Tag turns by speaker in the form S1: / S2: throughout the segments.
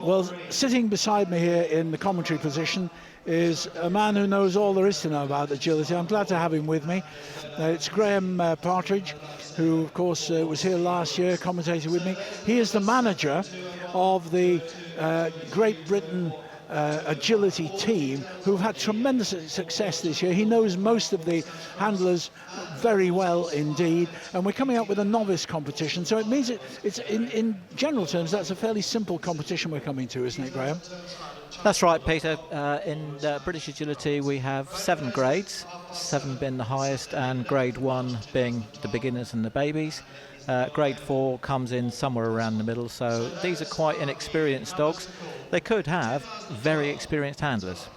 S1: Well, sitting beside me here in the commentary position is a man who knows all there is to know about agility. I'm glad to have him with me. It's Graham Partridge, who of course was here last year, commentated with me. He is the manager of the Great Britain agility team, who've had tremendous success this year. He knows most of the handlers very well indeed, and we're coming up with a novice competition, so it means it's in general terms that's a fairly simple competition we're coming to, isn't it, Graham?
S2: That's right, Peter. In British agility we have 7 grades, 7 being the highest and grade 1 being the beginners and the babies. Grade 4 comes in somewhere around the middle, so these are quite inexperienced dogs. They could have very experienced handlers,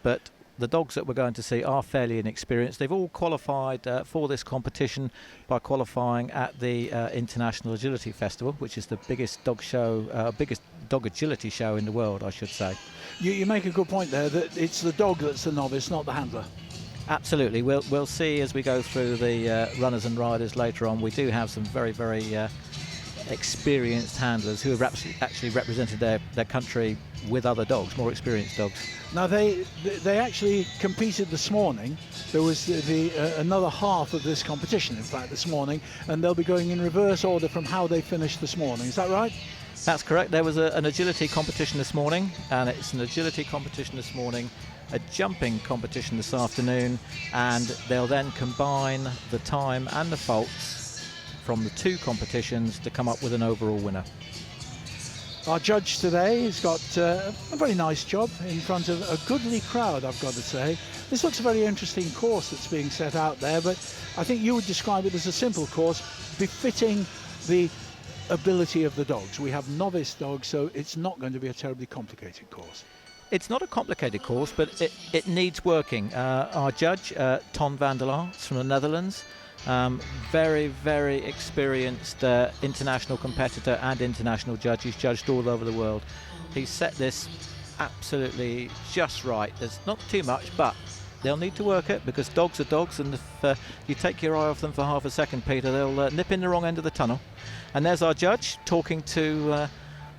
S2: but the dogs that we're going to see are fairly inexperienced. They've all qualified for this competition by qualifying at the International Agility Festival, which is the biggest dog show, biggest dog agility show in the world, I should say.
S1: You make a good point there, that it's the dog that's the novice, not the handler.
S2: Absolutely. We'll see as we go through the runners and riders later on. We do have some very, very experienced handlers who have actually represented their country with other dogs, more experienced dogs.
S1: Now they actually competed this morning. There was another half of this competition, in fact, this morning, and they'll be going in reverse order from how they finished this morning. Is that right?
S2: That's correct. There was an agility competition this morning, and it's an agility competition this morning, a jumping competition this afternoon, and they'll then combine the time and the faults from the 2 competitions to come up with an overall winner.
S1: Our judge today has got a very nice job in front of a goodly crowd, I've got to say. This looks a very interesting course that's being set out there, but I think you would describe it as a simple course befitting the ability of the dogs. We have novice dogs, so it's not going to be a terribly complicated course.
S2: It's not a complicated course, but it needs working. Our judge, Ton van der Laar's from the Netherlands, very, very experienced international competitor and international judge. He's judged all over the world. He's set this absolutely just right. There's not too much, but they'll need to work it, because dogs are dogs, and if you take your eye off them for half a second, Peter, they'll nip in the wrong end of the tunnel. And there's our judge talking to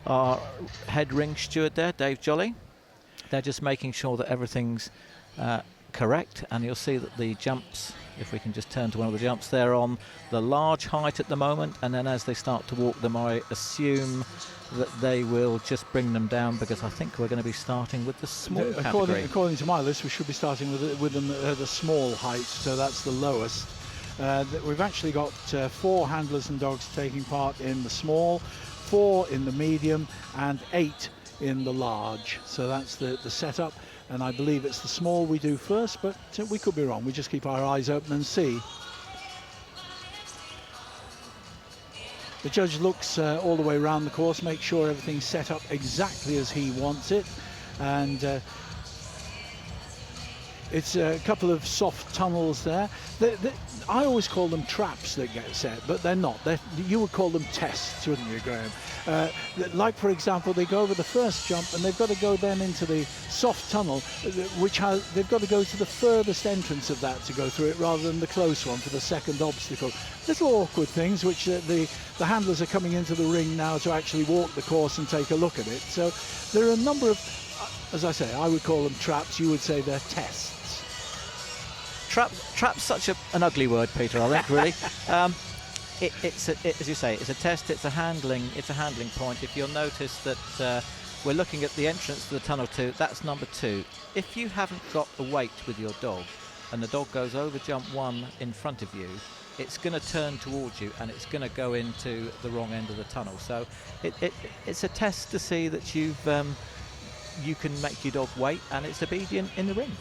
S2: our head ring steward there, Dave Jolly. They're just making sure that everything's correct, and you'll see that the jumps, if we can just turn to one of the jumps, they're on the large height at the moment, and then as they start to walk them, I assume that they will just bring them down, because I think we're going to be starting with the small category.
S1: According to my list, we should be starting with them at the small height, so that's the lowest. We've actually got 4 handlers and dogs taking part in the small, 4 in the medium, and 8 in the large. So that's the setup, and I believe it's the small we do first, but we could be wrong. We just keep our eyes open and see. The judge looks all the way around the course, makes sure everything's set up exactly as he wants it, and it's a couple of soft tunnels there. I always call them traps that get set, but they're not. You would call them tests, wouldn't you, Graham? Like, for example, they go over the first jump and they've got to go then into the soft tunnel, they've got to go to the furthest entrance of that to go through it, rather than the close one for the second obstacle. Little awkward things which the handlers are coming into the ring now to actually walk the course and take a look at it. So there are a number of, as I say, I would call them traps, you would say they're tests.
S2: Trap's such an ugly word, Peter, I think, really. As you say, it's a test, it's a handling point. If you'll notice that we're looking at the entrance to the tunnel 2, that's number 2. If you haven't got the weight with your dog, and the dog goes over jump 1 in front of you, it's going to turn towards you and it's going to go into the wrong end of the tunnel. So it's a test to see that you can make your dog wait and it's obedient in the ring.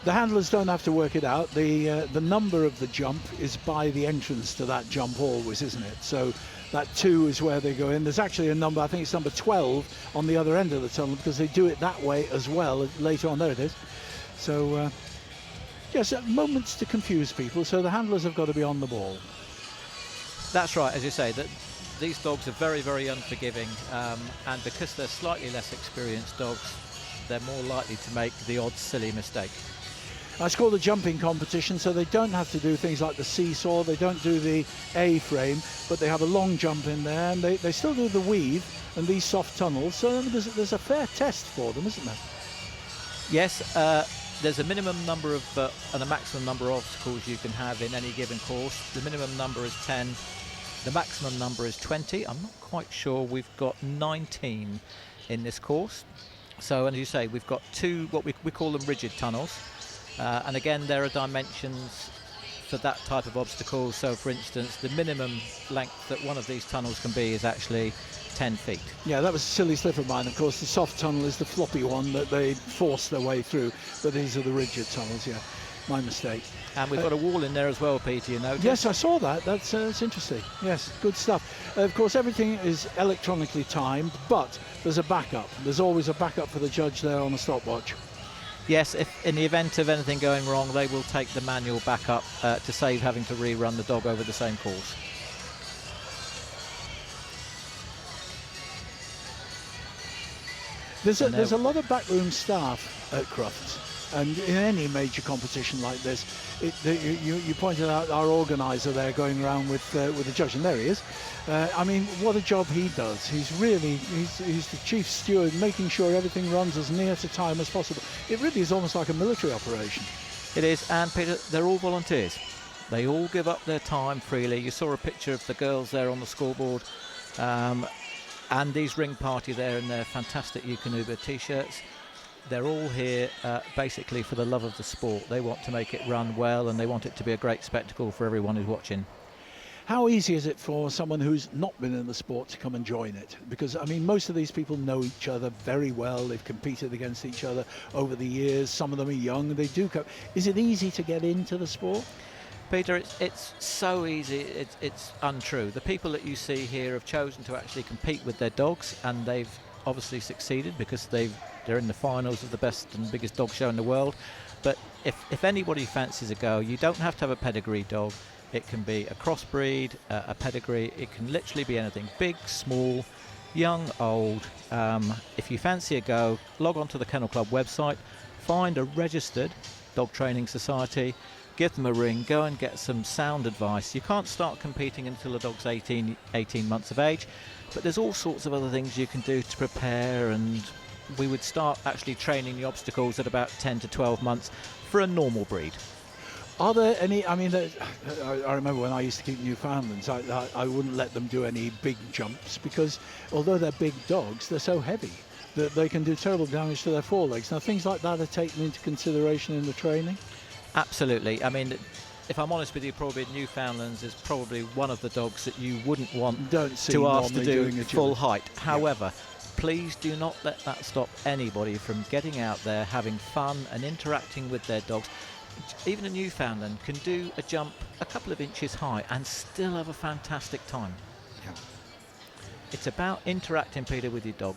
S1: The handlers don't have to work it out. The number of the jump is by the entrance to that jump always, isn't it? So that 2 is where they go in. There's actually a number, I think it's number 12 on the other end of the tunnel, because they do it that way as well later on. There it is. So yes, moments to confuse people, so the handlers have got to be on the ball.
S2: That's right, as you say, that these dogs are very, very unforgiving, and because they're slightly less experienced dogs, they're more likely to make the odd silly mistake.
S1: It's called a jumping competition, so they don't have to do things like the seesaw, they don't do the A-frame, but they have a long jump in there, and they still do the weave and these soft tunnels, so there's a fair test for them, isn't there?
S2: Yes, there's a minimum number of and a maximum number of obstacles you can have in any given course. The minimum number is 10, the maximum number is 20. I'm not quite sure. We've got 19 in this course. So, and as you say, we've got two, what we call them rigid tunnels. And again, there are dimensions for that type of obstacle. So, for instance, the minimum length that one of these tunnels can be is actually 10 feet.
S1: Yeah, that was a silly slip of mine. Of course, the soft tunnel is the floppy one that they force their way through, but these are the rigid tunnels, yeah. My mistake.
S2: And we've got a wall in there as well, Peter, you know.
S1: Yes, I saw that. That's interesting. Yes, good stuff. Of course, everything is electronically timed, but there's a backup. There's always a backup for the judge there on the stopwatch.
S2: Yes, if in the event of anything going wrong, they will take the manual back up to save having to rerun the dog over the same course.
S1: There's a lot of backroom staff at Crufts, and in any major competition like this, you pointed out our organizer there going around with the judge, and there he is. I mean, what a job he does. He's the chief steward, making sure everything runs as near to time as possible. It really is almost like a military operation.
S2: It is, and Peter, they're all volunteers. They all give up their time freely. You saw a picture of the girls there on the scoreboard. And these ring party there in their fantastic Eukanuba t-shirts. They're all here basically for the love of the sport. They want to make it run well, and they want it to be a great spectacle for everyone who's watching.
S1: How easy is it for someone who's not been in the sport to come and join it? Because, I mean, most of these people know each other very well. They've competed against each other over the years. Some of them are young. They do come. Is it easy to get into the sport?
S2: Peter, it's so easy, it's untrue. The people that you see here have chosen to actually compete with their dogs, and they've obviously succeeded because they're in the finals of the best and biggest dog show in the world. But if anybody fancies a go, you don't have to have a pedigree dog. It can be a crossbreed, a pedigree. It can literally be anything, big, small, young, old. If you fancy a go, log on to the Kennel Club website, find a registered dog training society, give them a ring, go and get some sound advice. You can't start competing until a dog's 18 months of age, but there's all sorts of other things you can do to prepare, and we would start actually training the obstacles at about 10 to 12 months for a normal breed.
S1: Are there any, I mean, I remember when I used to keep Newfoundlands, I wouldn't let them do any big jumps because although they're big dogs, they're so heavy that they can do terrible damage to their forelegs. Now, things like that are taken into consideration in the training?
S2: Absolutely. I mean, if I'm honest with you, probably Newfoundlands is probably one of the dogs that you wouldn't want to ask to do full height. However, please do not let that stop anybody from getting out there, having fun and interacting with their dogs. Even a Newfoundland can do a jump a couple of inches high and still have a fantastic time.
S1: Yeah.
S2: It's about interacting, Peter, with your dog.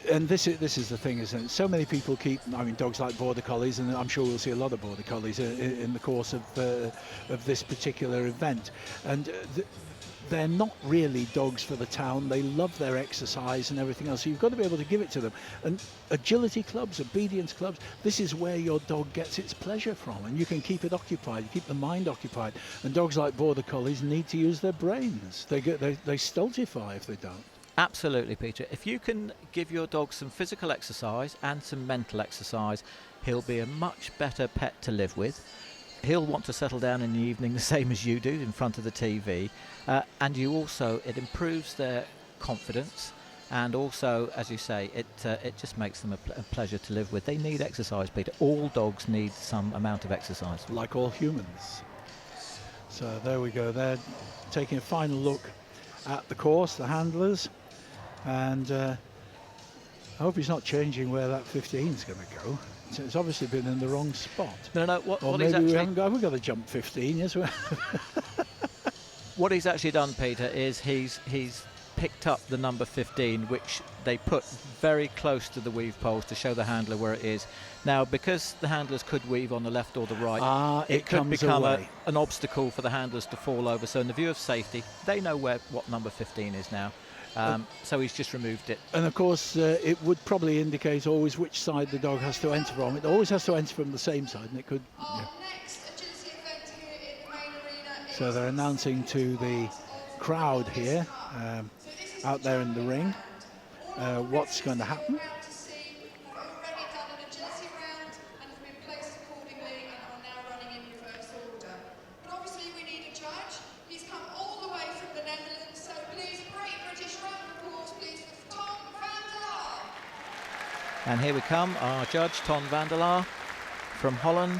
S1: And this is the thing, isn't it? So many people keep, I mean, dogs like border collies, and I'm sure we'll see a lot of border collies in the course of this particular event. And they're not really dogs for the town. They love their exercise and everything else. So you've got to be able to give it to them. And agility clubs, obedience clubs, this is where your dog gets its pleasure from. And you can keep it occupied, keep the mind occupied. And dogs like border collies need to use their brains. They stultify if they don't.
S2: Absolutely, Peter. If you can give your dog some physical exercise and some mental exercise, he'll be a much better pet to live with. He'll want to settle down in the evening the same as you do in front of the TV. And it improves their confidence. And also, as you say, it just makes them a pleasure to live with. They need exercise, Peter. All dogs need some amount of exercise.
S1: Like all humans. So there we go. They're taking a final look at the course, the handlers. And I hope he's not changing where that 15 is going to go. It's obviously been in the wrong spot.
S2: No.
S1: Or maybe we've got to jump 15. Yes.
S2: What he's actually done, Peter, is he's picked up the number 15, which they put very close to the weave poles to show the handler where it is. Now, because the handlers could weave on the left or the right, it could become an obstacle for the handlers to fall over. So in the view of safety, they know what number 15 is now. So he's just removed it.
S1: And of course, it would probably indicate always which side the dog has to enter from. It always has to enter from the same side, and it could. Yeah. So they're announcing to the crowd here, out there in the ring, what's going to happen.
S2: And here we come, our judge, Ton van der Laar from Holland.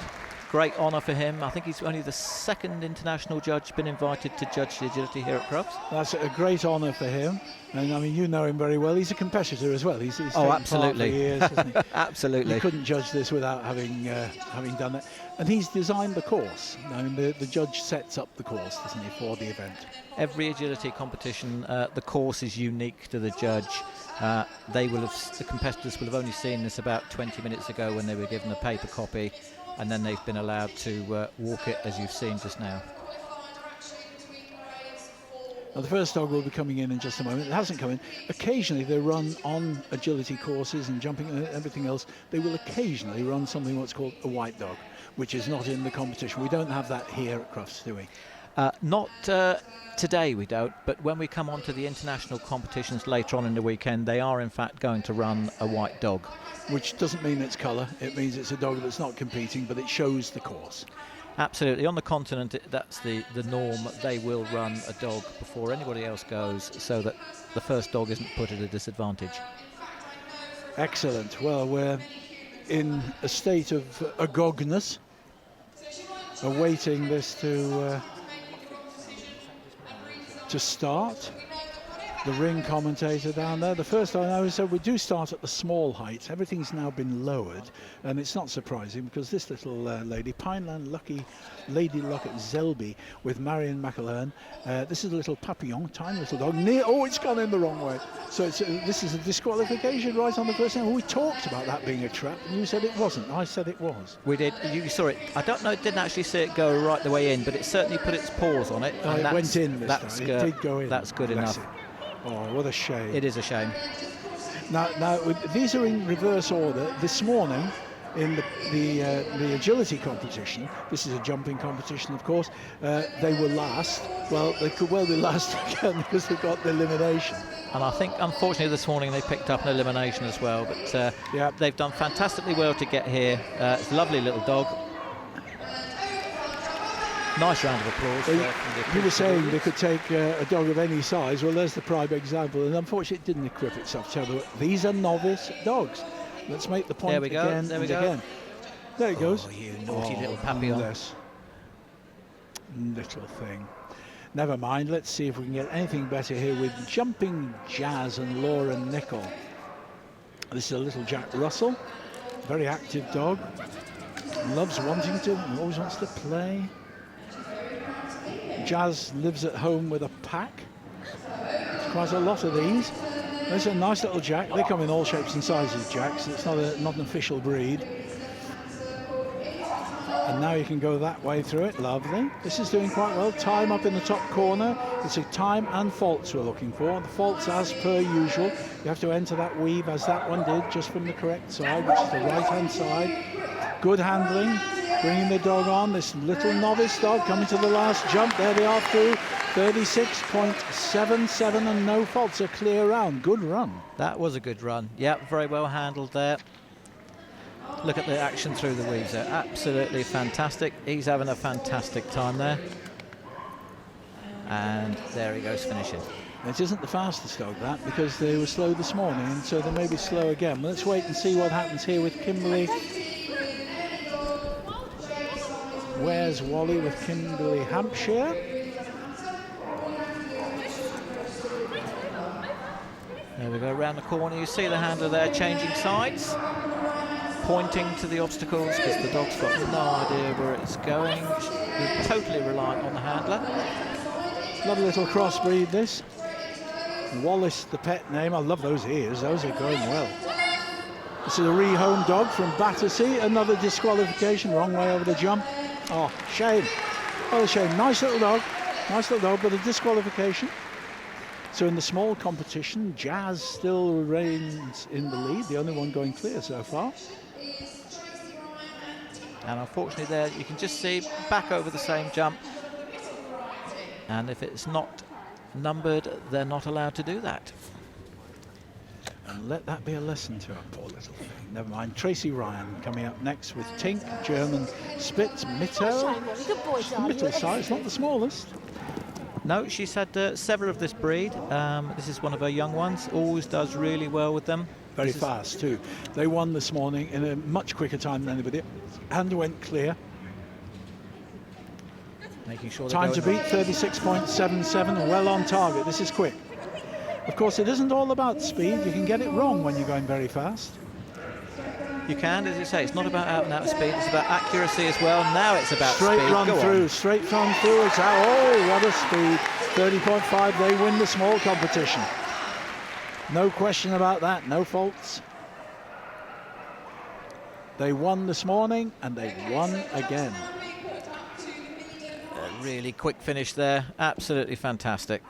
S2: Great honour for him. I think he's only the second international judge been invited to judge the agility here at Crufts.
S1: That's a great honour for him. And I mean, you know him very well. He's a competitor as well. He's
S2: oh, absolutely.
S1: For years, hasn't he?
S2: Absolutely.
S1: He couldn't judge this without having done that. And he's designed the course. I mean, the judge sets up the course, doesn't he, for the event.
S2: Every agility competition, the course is unique to the judge. The competitors will have only seen this about 20 minutes ago when they were given a paper copy, and then they've been allowed to walk it as you've seen just now.
S1: Now the first dog will be coming in just a moment. It hasn't come in. Occasionally they run on agility courses and jumping and everything else. They will occasionally run something what's called a white dog, which is not in the competition. We don't have that here at Crufts, do we?
S2: Not today we don't, but when we come on to the international competitions later on in the weekend, they are in fact going to run a white dog.
S1: Which doesn't mean it's colour, it means it's a dog that's not competing, but it shows the course.
S2: Absolutely. On the continent, that's the norm. They will run a dog before anybody else goes, so that the first dog isn't put at a disadvantage.
S1: Excellent. Well, we're in a state of agogness, awaiting this to start. The ring commentator down there. The first I know is that we do start at the small height. Everything's now been lowered, and it's not surprising because this little lady, Pineland Lady Luck at Zelby with Marion McAlern. This is a little papillon, tiny little dog. It's gone in the wrong way. So this is a disqualification right on the first time. We talked about that being a trap, and you said it wasn't. I said it was.
S2: We did. You saw it. I don't know. It didn't actually see it go right the way in, but it certainly put its paws on it.
S1: It went in this time. It did go in.
S2: That's good enough.
S1: Oh, what a shame.
S2: It is a shame.
S1: Now these are in reverse order. This morning, in the agility competition, this is a jumping competition, of course, they were last. Well, they could well be last again because they got the elimination.
S2: And I think, unfortunately, this morning they picked up an elimination as well. But they've done fantastically well to get here. It's a lovely little dog. Nice round of applause.
S1: You were saying they could take a dog of any size. Well, there's the prime example, and unfortunately it didn't equip itself terribly. These are novice dogs. Let's make the point
S2: there we go.
S1: again
S2: there we
S1: and
S2: go.
S1: again. There it goes.
S2: Oh, you naughty little papillon.
S1: Little thing. Never mind. Let's see if we can get anything better here with Jumping Jazz and Laura Nicol. This is a little Jack Russell. Very active dog. Loves wanting to, always wants to play. Jazz lives at home with a pack. There's quite a lot of these. There's a nice little Jack. They come in all shapes and sizes, Jacks. It's not an official breed. And now you can go that way through it. Lovely. This is doing quite well. Time up in the top corner. It's a time and faults we're looking for. The faults, as per usual, you have to enter that weave as that one did, just from the correct side, which is the right-hand side. Good handling. Bringing the dog on, this little novice dog coming to the last jump. There they are through 36.77 and no faults. A clear round. Good run.
S2: That was a good run. Yep, very well handled there. Look at the action through the weaves there. Absolutely fantastic. He's having a fantastic time there. And there he goes finishing.
S1: It isn't the fastest dog, that, because they were slow this morning, and so they may be slow again. Well, let's wait and see what happens here with Kimberly. Where's Wally with Kimberly Hampshire?
S2: There we go, around the corner. You see the handler there changing sides, pointing to the obstacles because the dog's got no idea where it's going. You're totally reliant on the handler.
S1: Lovely little crossbreed, this. Wallace, the pet name. I love those ears. Those are going well. This is a rehome dog from Battersea. Another disqualification. Wrong way over the jump. Oh, shame. What a shame. Nice little dog, but a disqualification. So in the small competition, Jazz still reigns in the lead, the only one going clear so far.
S2: And unfortunately there you can just see back over the same jump. And if it's not numbered, they're not allowed to do that.
S1: And let that be a lesson to her, poor little thing. Never mind. Tracy Ryan coming up next with Tink, German Spitz, Mittel. Mittel size, not the smallest.
S2: No, she's had several of this breed. This is one of her young ones. Always does really well with them.
S1: Very fast too. They won this morning in a much quicker time than anybody, and went clear.
S2: Making sure
S1: time to beat 36.77, well on target. This is quick. Of course, it isn't all about speed. You can get it wrong when you're going very fast.
S2: You can, as you say, it's not about out and out speed, it's about accuracy as well. Now it's about
S1: straight
S2: speed.
S1: Run
S2: Go
S1: through,
S2: on.
S1: straight run through. It's out. Oh, what a speed. 30.5, they win the small competition. No question about that, no faults. They won this morning and they won again.
S2: A really quick finish there, absolutely fantastic.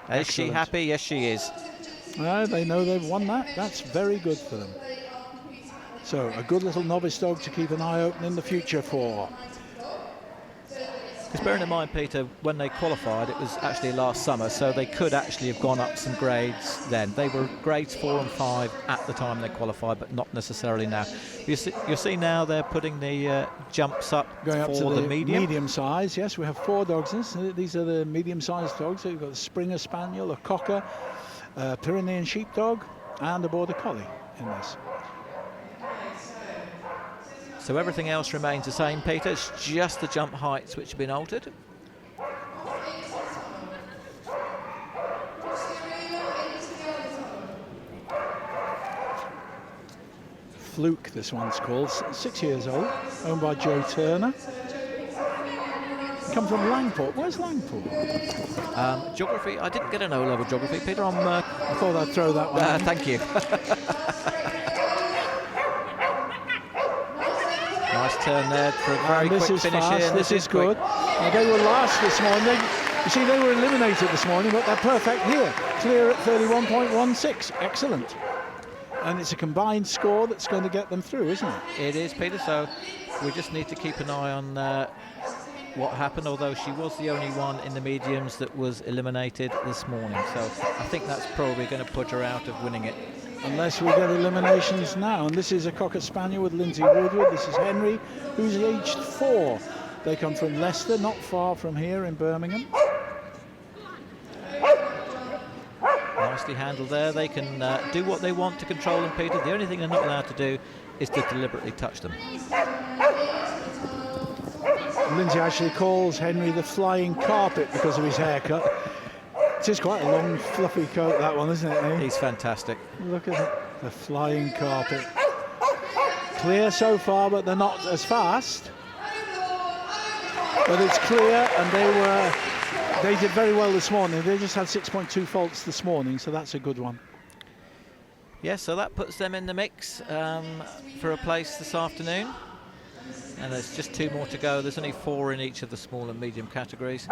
S2: Is she happy? Yes, she is.
S1: They know they've won that. That's very good for them. So a good little novice dog to keep an eye open in the future for.
S2: Because bearing in mind, Peter, when they qualified, it was actually last summer, so they could actually have gone up some grades then. They were grades 4 and 5 at the time they qualified, but not necessarily now. You'll see now they're putting the jumps up
S1: going up
S2: for
S1: to
S2: the medium
S1: size. Yes, we have 4 dogs in this. These are the medium-sized dogs. So you've got a Springer Spaniel, a Cocker, a Pyrenean Sheepdog, and a Border Collie in this.
S2: So everything else remains the same, Peter. It's just the jump heights which have been altered.
S1: Fluke, this one's called. 6 years old, owned by Joe Turner. Come from Langport. Where's Langport?
S2: Geography. I didn't get an O-level geography, Peter.
S1: I thought I'd throw that one in.
S2: Thank you. Nice turn there for a very quick finish
S1: fast.
S2: here.
S1: This is good. Now, they were last this morning. You see, they were eliminated this morning, but they're perfect here. Clear at 31.16. Excellent. And it's a combined score that's going to get them through, isn't it?
S2: It is, Peter. So we just need to keep an eye on what happened, although she was the only one in the mediums that was eliminated this morning. So I think that's probably going to put her out of winning it.
S1: Unless we get eliminations now. And this is a Cocker Spaniel with Lindsay Woodward. This is Henry, who's aged 4. They come from Leicester, not far from here in Birmingham.
S2: Nicely handled there. They can do what they want to control them, Peter. The only thing they're not allowed to do is to deliberately touch them.
S1: Lindsay actually calls Henry the flying carpet because of his haircut. It is quite a long, fluffy coat, that one, isn't it? Eh?
S2: He's fantastic.
S1: Look at it, the flying carpet. Clear so far, but they're not as fast. But it's clear, and they did very well this morning. They just had 6.2 faults this morning, so that's a good one.
S2: Yes, so that puts them in the mix for a place this afternoon. And there's just 2 more to go. There's only 4 in each of the small and medium categories.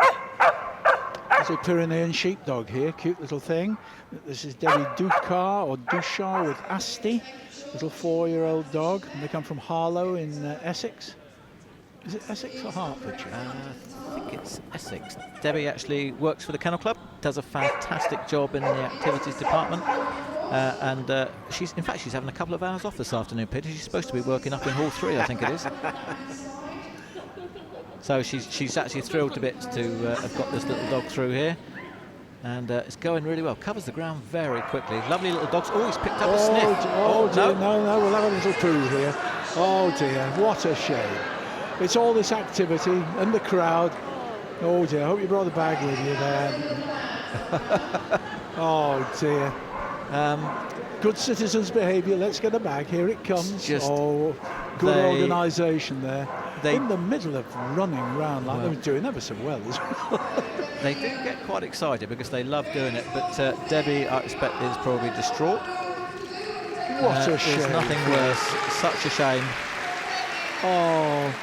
S1: There's a Pyrenean sheepdog here, cute little thing. This is Debbie Ducar or Duchar with Asti, little 4-year-old dog. And they come from Harlow in Essex. Is it Essex or Hertfordshire?
S2: I think it's Essex. Debbie actually works for the Kennel Club, does a fantastic job in the activities department. She's having a couple of hours off this afternoon, Peter. She's supposed to be working up in Hall 3, I think it is. So she's actually thrilled to bits to have got this little dog through here. And it's going really well. Covers the ground very quickly. Lovely little dogs. Oh, he's picked up a sniff.
S1: Oh dear, no, we'll have a little poo here. Oh dear, what a shame. It's all this activity and the crowd. Oh dear, I hope you brought the bag with you there. Oh dear. Good citizens' behaviour. Let's get a bag. Here it comes. Good organisation there. In the middle of running around like they were doing ever so well as well.
S2: They do get quite excited because they love doing it, but Debbie, I expect, is probably distraught.
S1: What a shame.
S2: There's nothing worse. Such a shame.
S1: Oh,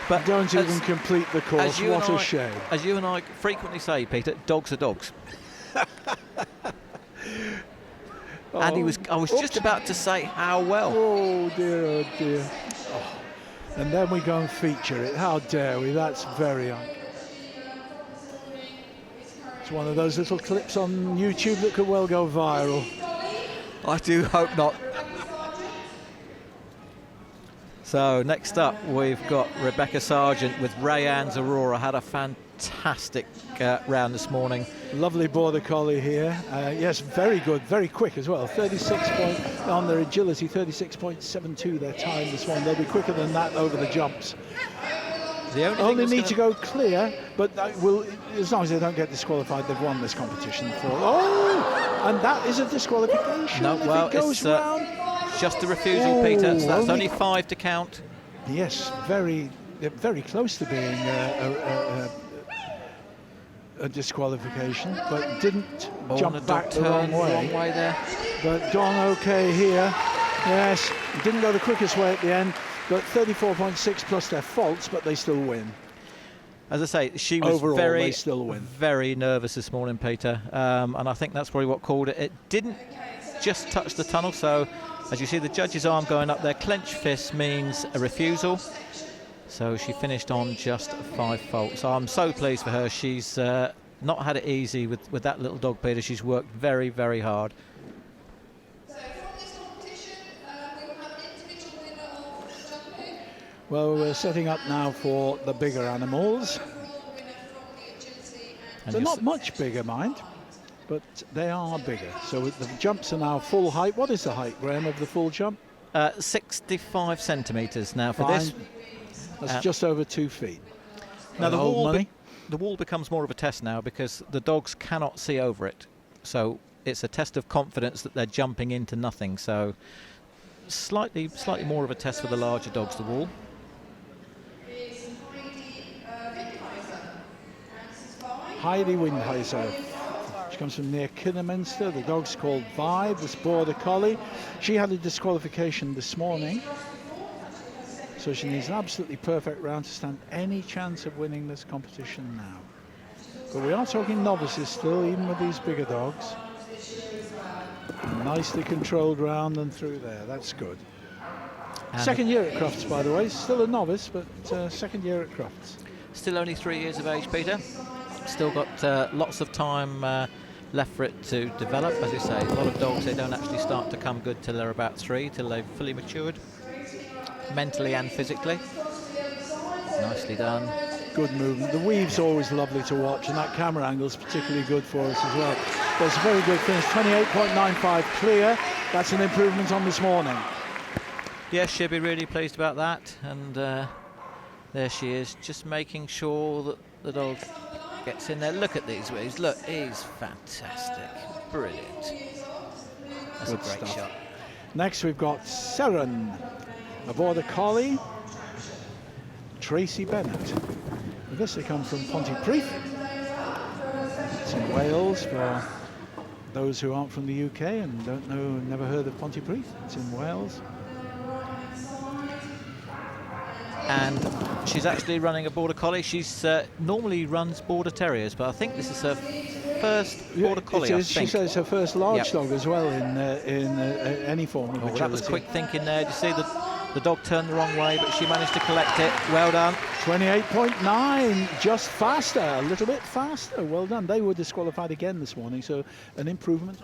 S1: but don't even complete the course. What a shame.
S2: As you and I frequently say, Peter, dogs are dogs. And I was just about to say how well.
S1: Oh dear, oh dear. Oh. And then we go and feature it. How dare we? That's very It's one of those little clips on YouTube that could well go viral.
S2: I do hope not. So next up we've got Rebecca Sargent with Rayanne's Aurora. Had a fantastic round this morning.
S1: Lovely border collie here. Yes, very good, very quick as well. 36 on their agility, 36.72 their time this one. They'll be quicker than that over the jumps.
S2: The
S1: only need to go clear, but as long as they don't get disqualified, they've won this competition. And that is a disqualification.
S2: No, well, it's just a refusal, Peter. So that's only 5 to count.
S1: Yes, very close to being a disqualification, but didn't jump back the wrong way
S2: there.
S1: But gone okay here. Yes, didn't go the quickest way at the end, but 34.6 plus their faults, but they still win.
S2: As I say, she was
S1: overall, they still win.
S2: Very nervous this morning, Peter, and I think that's probably what called it. It didn't just touch the tunnel, so as you see the judge's arm going up there, clenched fist means a refusal. So she finished on just 5 faults. So I'm so pleased for her. She's not had it easy with that little dog, Peter. She's worked very, very hard.
S1: Well, we're setting up now for the bigger animals. They're not much bigger, mind, but they are bigger. So the jumps are now full height. What is the height, Graham, of the full jump?
S2: 65 centimetres now for this.
S1: That's just over 2 feet.
S2: Now the wall becomes more of a test now because the dogs cannot see over it. So it's a test of confidence that they're jumping into nothing. So slightly more of a test for the larger dogs, the wall.
S1: Heidi Windheiser. She comes from near Kidderminster. The dog's called Vibe, this border collie. She had a disqualification this morning, so she needs an absolutely perfect round to stand any chance of winning this competition now. But we are talking novices still, even with these bigger dogs. A nicely controlled round and through there. That's good. And second year at Crufts, by the way. Still a novice, but second year at Crufts.
S2: Still only 3 years of age, Peter. Still got lots of time left for it to develop. As you say, a lot of dogs, they don't actually start to come good till they're about 3, till they've fully matured, mentally and physically. Nicely done. Good movement. The weave's always lovely to watch, and that camera angle is particularly good for us as well. But it's a very good finish. 28.95 clear. That's an improvement on this morning. Yes, she'll be really pleased about that. And there she is, just making sure that the dog gets in there. Look at these waves. Look, he's fantastic. Brilliant. That's
S1: good
S2: a great shot.
S1: Next we've got Seren, a border collie. Tracy Bennett. I guess they come from Pontypridd. It's in Wales for those who aren't from the UK and don't know, never heard of Pontypridd. It's in Wales.
S2: And she's actually running a border collie. She's normally runs border terriers, but I think this is her first border collie. I think.
S1: She says her first large dog as well in any form of agility.
S2: That was quick thinking there. Did you see the dog turned the wrong way, but she managed to collect it. Well done.
S1: 28.9, just faster, a little bit faster. Well done. They were disqualified again this morning, so an improvement.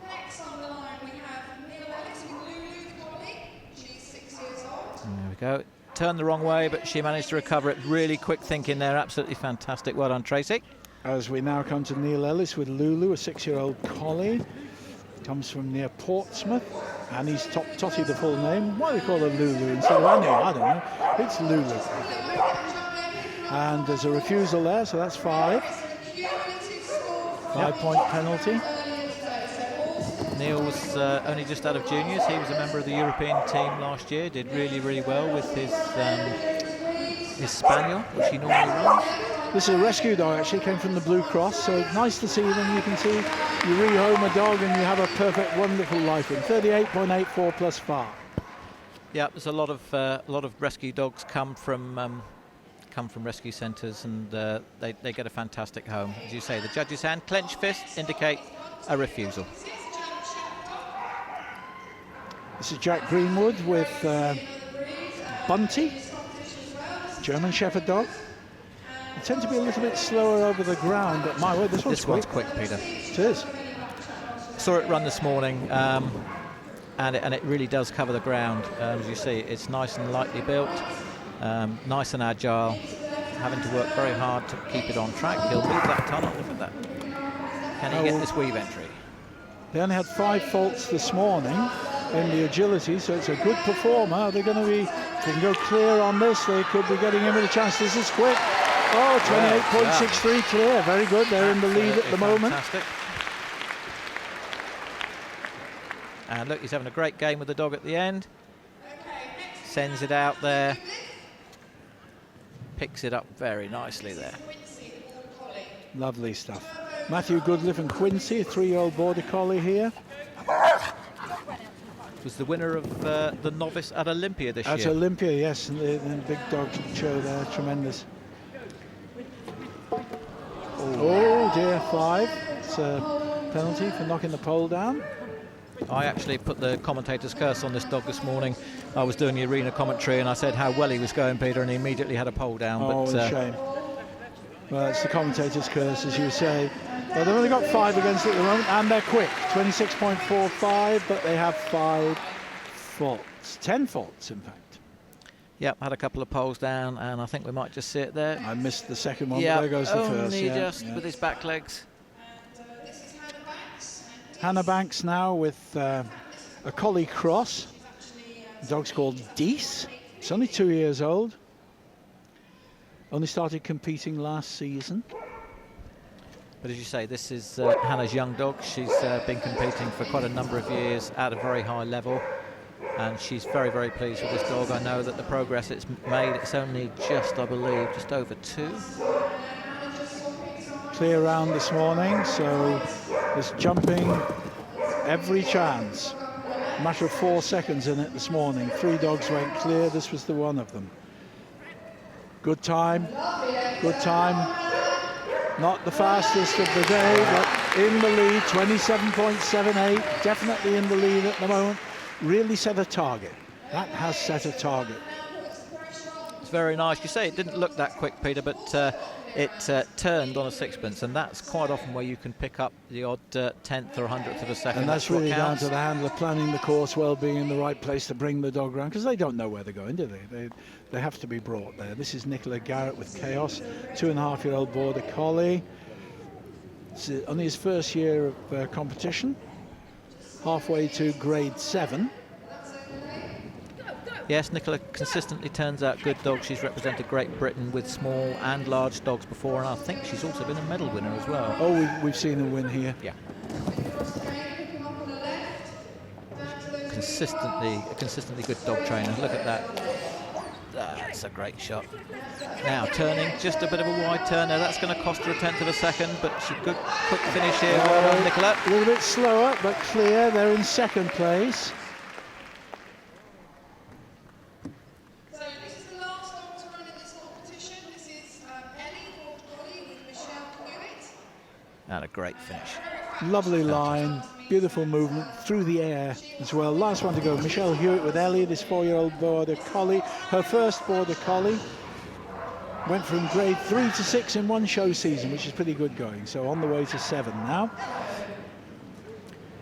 S3: Next on the line we have Novice with Lulu the collie. She's 6 years old.
S2: There we go. Turned the wrong way, but she managed to recover it. Really quick thinking there. Absolutely fantastic. Well done, Tracy.
S1: As we now come to Neil Ellis with Lulu, a 6-year-old collie. Comes from near Portsmouth. Annie's Totty, the full name. Why do they call her Lulu instead of Annie? I don't know. It's Lulu. And there's a refusal there, so that's 5. 5-point penalty.
S2: Neil was only just out of juniors. He was a member of the European team last year. Did really, really well with his spaniel, which he normally runs.
S1: This is a rescue dog, actually. Came from the Blue Cross, so nice to see when you can see you rehome a dog and you have a perfect, wonderful life in 38.84 plus 5.
S2: Yeah, there's a lot of rescue dogs come from come from rescue centres, and they get a fantastic home. As you say, the judge's hand, clenched fist, indicate a refusal.
S1: This is Jack Greenwood with Bunty, German Shepherd dog. They tend to be a little bit slower over the ground, but my word, this one's
S2: quick, Peter.
S1: It is.
S2: Saw it run this morning, and it really does cover the ground. As you see, it's nice and lightly built, nice and agile, having to work very hard to keep it on track. He'll move that tunnel. Look at that. Can he get this weave entry?
S1: They only had 5 faults this morning in the agility, so it's a good performer. Are they going to be, if they can go clear on this, they could be getting him with a chance. This is quick. Oh, 28.63 clear. Very good. They're in the lead at the moment.
S2: Fantastic. And look, he's having a great game with the dog at the end. Sends it out there. Picks it up very nicely there.
S1: Lovely stuff. Matthew Goodliff and Quincy, a 3-year-old border collie here.
S2: Was the winner of the Novice at Olympia this year.
S1: At Olympia, yes, and the big dog show there, tremendous. Oh dear, 5. It's a penalty for knocking the pole down.
S2: I actually put the commentator's curse on this dog this morning. I was doing the arena commentary and I said how well he was going, Peter, and he immediately had a pole down.
S1: Oh,
S2: but,
S1: a shame. Well, it's the commentator's curse, as you say. Well, they've only got 5 against it at the moment, and they're quick. 26.45, but they have 5 faults. 10 faults, in fact.
S2: Yep, had a couple of poles down, and I think we might just see it there.
S1: I missed the second one,
S2: but
S1: there goes the first.
S2: Only just with his back legs.
S1: Hannah Banks now with a collie cross. The dog's called Deese. It's only 2 years old. Only started competing last season.
S2: But as you say, this is Hannah's young dog. She's been competing for quite a number of years at a very high level, and she's very, very pleased with this dog. I know that the progress it's made, it's only just, I believe, just over 2.
S1: Clear round this morning, so it's jumping every chance. A matter of 4 seconds in it this morning. 3 dogs went clear. This was the one of them. Good time, good time. Not the fastest of the day, but in the lead, 27.78. Definitely in the lead at the moment. Really set a target. That has set a target.
S2: It's very nice. You say it didn't look that quick, Peter, but it turned on a sixpence, and that's quite often where you can pick up the odd 10th or 100th of a second.
S1: And that's really down to the handler planning the course well, being in the right place to bring the dog around, because they don't know where they're going, do they? They have to be brought there. This is Nicola Garrett with Chaos, 2.5-year-old border collie. It's only his first year of competition, halfway to grade 7.
S2: Yes, Nicola consistently turns out good dogs. She's represented Great Britain with small and large dogs before, and I think she's also been a medal winner as well.
S1: Oh, we've seen her win here.
S2: Yeah. Consistently good dog trainer. Look at that. That's a great shot. Now turning, just a bit of a wide turn there. That's going to cost her 1/10 of a second, but she's good, quick finish here. Well done, Nicola.
S1: A little bit slower, but clear. They're in second place.
S3: So this is the last dog to run in this competition. This is Ellie, border collie with Michelle Hewitt.
S2: And a great finish.
S1: Lovely line, beautiful movement through the air as well. Last one to go, Michelle Hewitt with Ellie, this 4-year-old border collie. Her first border collie. Went from grade 3 to 6 in one show season, which is pretty good going. So on the way to 7 now.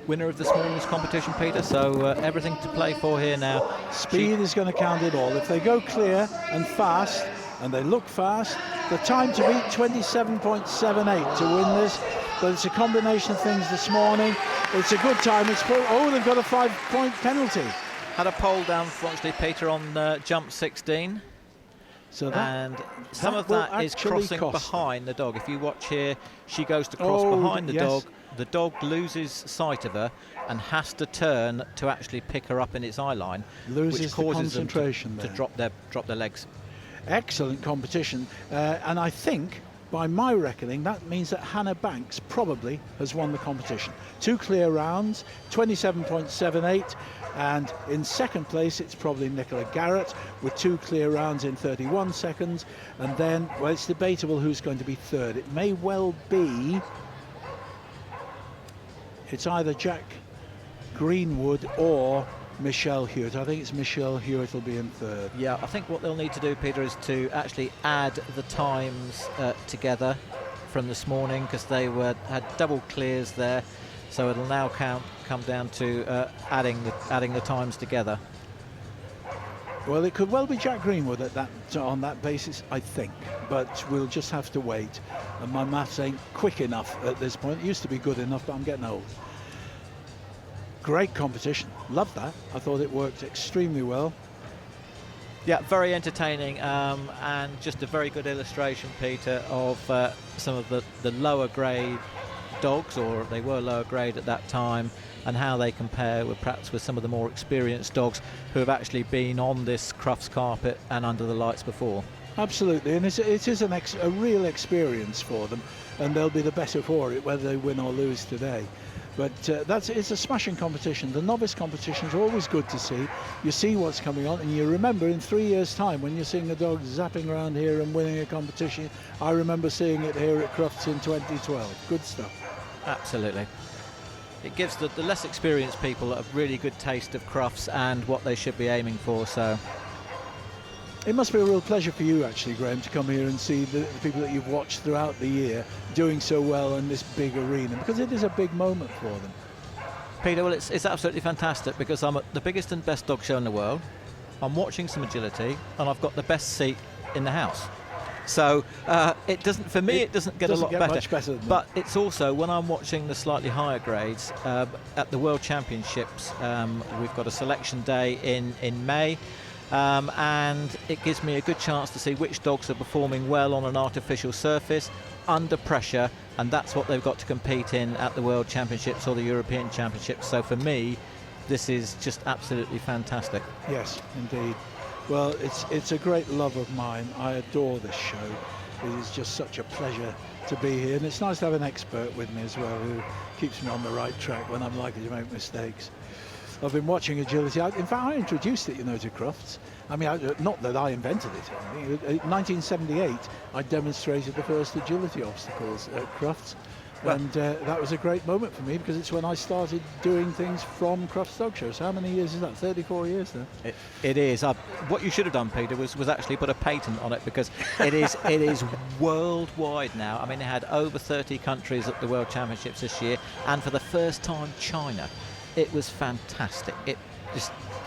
S2: Winner of this morning's competition, Peter, so everything to play for here now.
S1: Speed is going to count it all. If they go clear and fast, and they look fast, the time to beat 27.78 to win this. But it's a combination of things this morning. It's a good time. Oh, they've got a 5-point penalty.
S2: Had a pole down, fortunately, Peter, on jump 16.
S1: So
S2: and some of that is crossing behind the dog. If you watch here, she goes to cross behind the dog. The dog loses sight of her and has to turn to actually pick her up in its eye line, which causes them to drop their legs.
S1: Excellent competition, and I think, by my reckoning, that means that Hannah Banks probably has won the competition. 2 clear rounds, 27.78. And in second place, it's probably Nicola Garrett with 2 clear rounds in 31 seconds. And then, well, it's debatable who's going to be third. It may well be, it's either Jack Greenwood or Michelle Hewitt. I think it's Michelle Hewitt will be in third.
S2: Yeah, I think what they'll need to do, Peter, is to actually add the times together from this morning, because they had double clears there. So it'll now come down to adding the times together.
S1: Well, it could well be Jack Greenwood on that basis, I think, but we'll just have to wait. And my maths ain't quick enough at this point. It used to be good enough, but I'm getting old. Great competition. Love that. I thought it worked extremely well.
S2: Yeah, very entertaining, and just a very good illustration, Peter, of some of the lower grade dogs, or they were lower grade at that time, and how they compare with perhaps with some of the more experienced dogs who have actually been on this Crufts carpet and under the lights before.
S1: Absolutely, and it is a real experience for them, and they'll be the better for it whether they win or lose today. But it's a smashing competition. The novice competitions are always good to see. You see what's coming on, and you remember in 3 years' time when you're seeing a dog zapping around here and winning a competition. I remember seeing it here at Crufts in 2012. Good stuff.
S2: Absolutely. It gives the less experienced people a really good taste of Crufts and what they should be aiming for. So
S1: it must be a real pleasure for you, actually, Graham, to come here and see the people that you've watched throughout the year doing so well in this big arena, because it is a big moment for them.
S2: Peter, well, it's absolutely fantastic, because I'm at the biggest and best dog show in the world. I'm watching some agility, and I've got the best seat in the house. So it doesn't get a lot better.
S1: Much better than
S2: but it's also when I'm watching the slightly higher grades at the World Championships. We've got a selection day in May. And it gives me a good chance to see which dogs are performing well on an artificial surface under pressure, and that's what they've got to compete in at the World Championships or the European Championships. So for me, this is just absolutely fantastic.
S1: Yes, indeed. Well, it's a great love of mine. I adore this show. It is just such a pleasure to be here, and it's nice to have an expert with me as well who keeps me on the right track when I'm likely to make mistakes. I've been watching agility. In fact, I introduced it, to Crufts. I mean, not that I invented it. In 1978, I demonstrated the first agility obstacles at Crufts. Well, and that was a great moment for me, because it's when I started doing things from Crufts Dog Show. So how many years is that? 34 years now.
S2: It is. What you should have done, Peter, was actually put a patent on it, because it is worldwide now. I mean, it had over 30 countries at the World Championships this year, and for the first time, China. It was fantastic.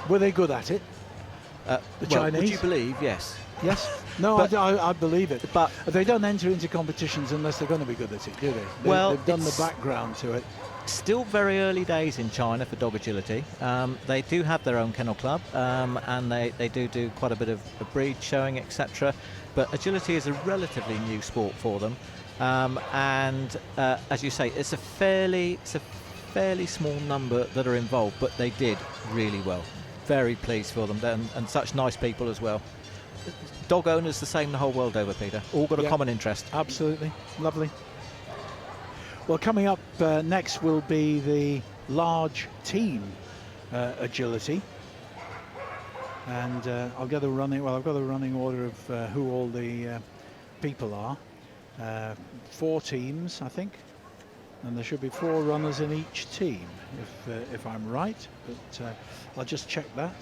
S1: Were they good at it? The Chinese?
S2: Would you believe? Yes.
S1: Yes. No,
S2: but,
S1: I believe it.
S2: But
S1: they don't enter into competitions unless they're going to be good at it, do they? They've done the background to it.
S2: Still very early days in China for dog agility. They do have their own kennel club, and they do quite a bit of breed showing, etc. But agility is a relatively new sport for them, and as you say, it's a fairly small number that are involved, but they did really well. Very pleased for them, and such nice people as well. Dog owners the same the whole world over, Peter. All got a common interest.
S1: Absolutely. Lovely. Well, coming up next will be the large team agility. And I've got the running order of who all the people are. 4 teams, I think. And there should be 4 runners in each team, if I'm right. But I'll just check that.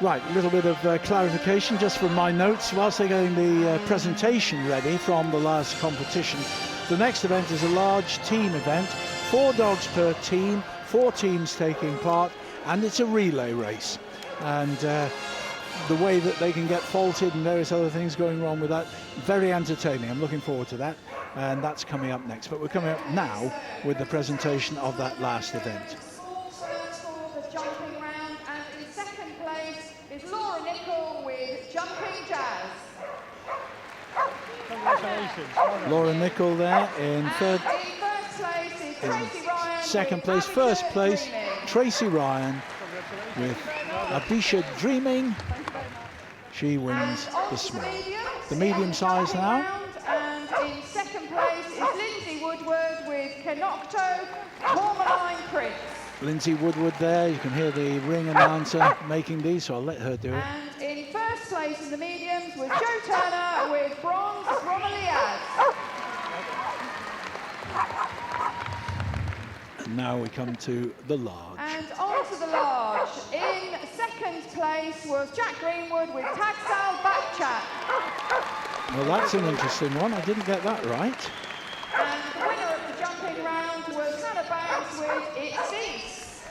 S1: Right, a little bit of clarification just from my notes. Whilst they're getting the presentation ready from the last competition, the next event is a large team event, 4 dogs per team, 4 teams taking part, and it's a relay race. And the way that they can get faulted and various other things going wrong with that, very entertaining. I'm looking forward to that, and that's coming up next. But we're coming up now with the presentation of that last event.
S3: Jumping Jazz.
S1: Laura Nichol there in third.
S3: In first place is Tracy Ryan.
S1: Second
S3: with
S1: place,
S3: Abisha
S1: first place,
S3: Dreaming.
S1: Tracy Ryan with Abisha Dreaming. She wins
S3: And on
S1: the
S3: to
S1: small.
S3: mediums,
S1: The medium
S3: in
S1: size
S3: jumping
S1: now.
S3: round, and in second place is Lindsay Woodward with Kenocto Tourmaline Prince.
S1: Lindsay Woodward there. You can hear the ring announcer making these, so I'll let her do it.
S3: And in first place in the mediums was Joe Turner with bronze Romaliad.
S1: And now we come to the large.
S3: And on to the large. In second place was Jack Greenwood with Tagsal Backchat.
S1: Well, that's an interesting one. I didn't get that right.
S3: And the winner of the jumping round was Hannah Banks with It Cease.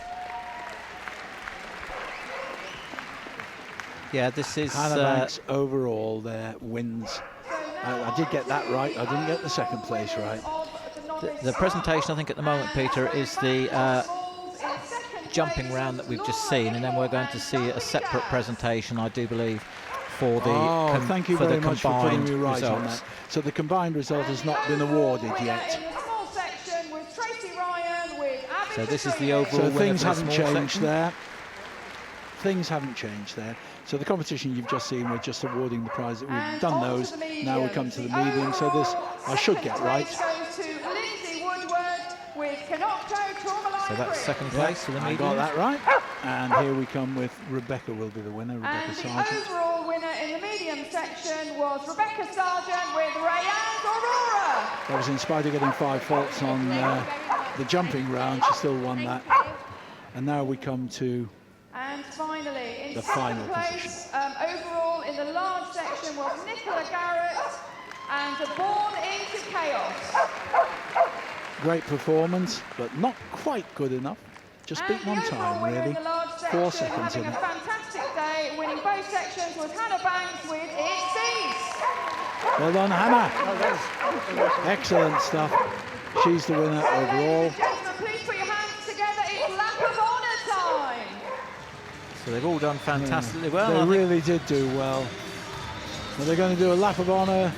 S2: Yeah, this is
S1: Hannah Banks overall there wins. I did get that right. I didn't get the second place right.
S2: the presentation. I think at the moment, Peter, is the jumping round that we've just seen, and then we're going to see a separate presentation, I do believe, for the
S1: thank you
S2: for
S1: very
S2: the
S1: much for putting
S2: combined
S1: me right on
S2: results.
S1: that. So the combined result has not been awarded yet.
S3: In the small section was Tracy Ryan with Abby
S2: So this is the
S3: Katrina.
S2: overall
S1: So
S2: winner
S1: things
S2: for the
S1: haven't
S2: small
S1: changed
S2: section.
S1: there. Things haven't changed there. So the competition you've just seen, we're just awarding the prize. We've
S3: And
S1: done
S3: on to
S1: those.
S3: the
S1: Now we come to the medium. So this I should get right.
S3: Second place goes to Lindsay Woodward with Kenocto Tourmaline
S2: So that's
S3: Prince.
S2: second place for the
S1: I
S2: medium.
S1: got that right. And here we come with Rebecca will be the winner. Rebecca
S3: And the
S1: Sargent.
S3: overall winner in the medium section was Rebecca Sargent with Rayanne Aurora.
S1: That was in spite of getting 5 faults on the jumping round. She still won that. And now we come to
S3: And finally, in
S1: the
S3: second
S1: final
S3: place, overall in the large section was Nicola Garrett and Born into Chaos.
S1: great performance, but not quite good enough. Just beat
S3: And
S1: one
S3: the overall
S1: time,
S3: winner
S1: really.
S3: in the large
S1: 4
S3: section,
S1: seconds in
S3: having
S1: it.
S3: a fantastic day, winning both sections, was Hannah Banks with It Cease.
S1: Well done, Hannah. Excellent stuff. She's the winner overall.
S3: Ladies and gentlemen, please put your hands together. It's lap of honour time.
S2: So they've all done fantastically well. I
S1: They
S2: think.
S1: really did do well. Well, they're going to do a lap of honour,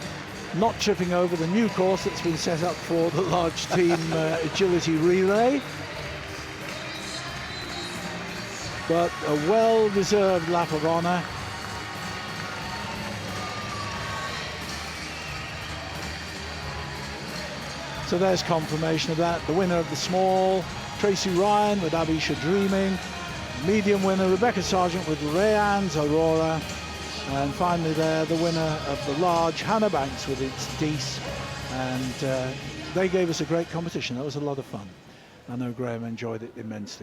S1: not tripping over the new course that's been set up for the large team agility relay. But a well-deserved lap of honour. So there's confirmation of that. The winner of the small, Tracy Ryan with Abisha Dreaming. Medium winner, Rebecca Sargent with Rayanne's Aurora. And finally there, the winner of the large, Hannah Banks with its Deece. And they gave us a great competition. That was a lot of fun. I know Graham enjoyed it immensely.